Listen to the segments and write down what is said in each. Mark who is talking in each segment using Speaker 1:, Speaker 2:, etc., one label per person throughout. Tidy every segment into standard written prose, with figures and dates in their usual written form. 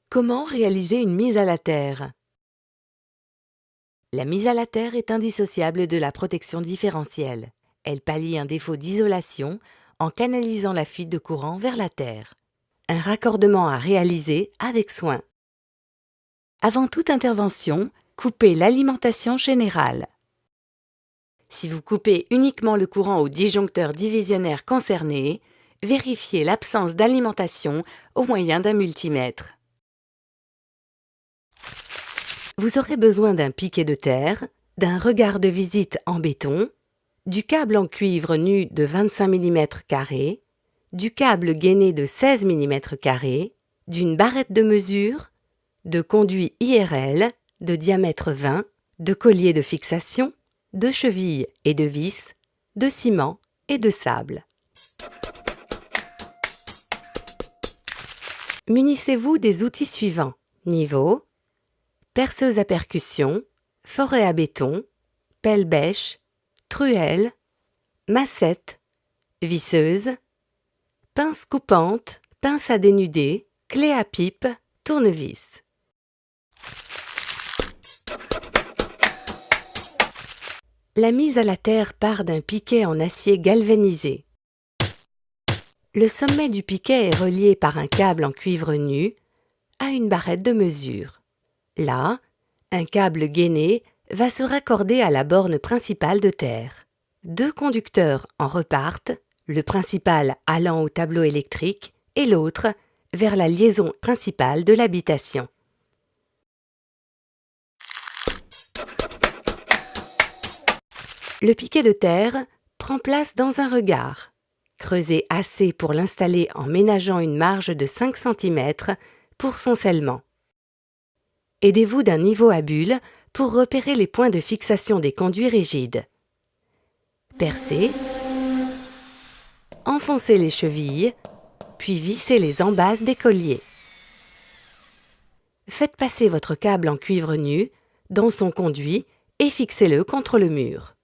Speaker 1: Comment réaliser une mise à la terre? La mise à la terre est indissociable de la protection différentielle. Elle pallie un défaut d'isolation en canalisant la fuite de courant vers la terre. Un raccordement à réaliser avec soin. Avant toute intervention, coupez l'alimentation générale. Si vous coupez uniquement le courant au disjoncteur divisionnaire concerné, vérifiez l'absence d'alimentation au moyen d'un multimètre. Vous aurez besoin d'un piquet de terre, d'un regard de visite en béton, du câble en cuivre nu de 25 mm², du câble gainé de 16 mm², d'une barrette de mesure, de conduits IRL de diamètre 20, de colliers de fixation, de chevilles et de vis, de ciment et de sable. Munissez-vous des outils suivants: niveau, perceuse à percussion, forêt à béton, pelle-bêche, truelle, massette, visseuse, pince coupante, pince à dénuder, clé à pipe, tournevis. La mise à la terre part d'un piquet en acier galvanisé. Le sommet du piquet est relié par un câble en cuivre nu à une barrette de mesure. Là, un câble gainé va se raccorder à la borne principale de terre. Deux conducteurs en repartent, le principal allant au tableau électrique et l'autre vers la liaison principale de l'habitation. Le piquet de terre prend place dans un regard. Creusez assez pour l'installer en ménageant une marge de 5 cm pour son scellement. Aidez-vous d'un niveau à bulles pour repérer les points de fixation des conduits rigides. Percez, enfoncez les chevilles, puis vissez les embasses des colliers. Faites passer votre câble en cuivre nu dans son conduit et fixez-le contre le mur.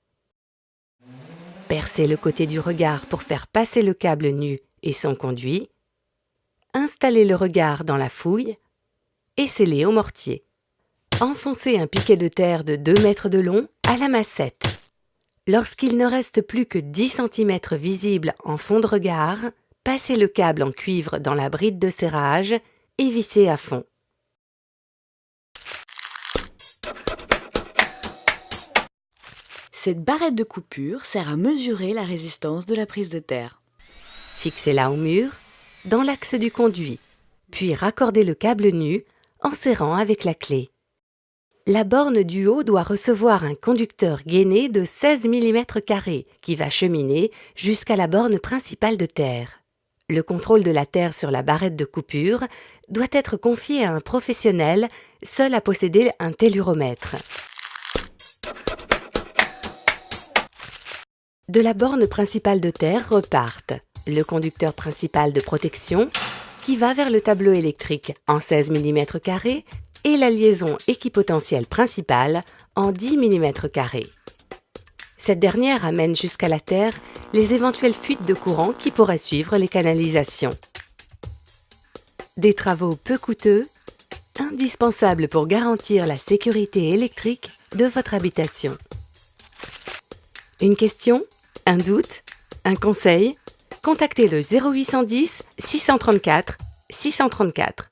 Speaker 1: Percez le côté du regard pour faire passer le câble nu et son conduit. Installez le regard dans la fouille et scellez au mortier. Enfoncez un piquet de terre de 2 mètres de long à la massette. Lorsqu'il ne reste plus que 10 cm visibles en fond de regard, passez le câble en cuivre dans la bride de serrage et vissez à fond.
Speaker 2: Cette barrette de coupure sert à mesurer la résistance de la prise de terre.
Speaker 1: Fixez-la au mur, dans l'axe du conduit, puis raccordez le câble nu en serrant avec la clé. La borne du haut doit recevoir un conducteur gainé de 16 mm² qui va cheminer jusqu'à la borne principale de terre. Le contrôle de la terre sur la barrette de coupure doit être confié à un professionnel seul à posséder un telluromètre. De la borne principale de terre repartent le conducteur principal de protection qui va vers le tableau électrique en 16 mm² et la liaison équipotentielle principale en 10 mm². Cette dernière amène jusqu'à la terre les éventuelles fuites de courant qui pourraient suivre les canalisations. Des travaux peu coûteux, indispensables pour garantir la sécurité électrique de votre habitation. Une question? Un doute? Un conseil? Contactez le 0810 634 634.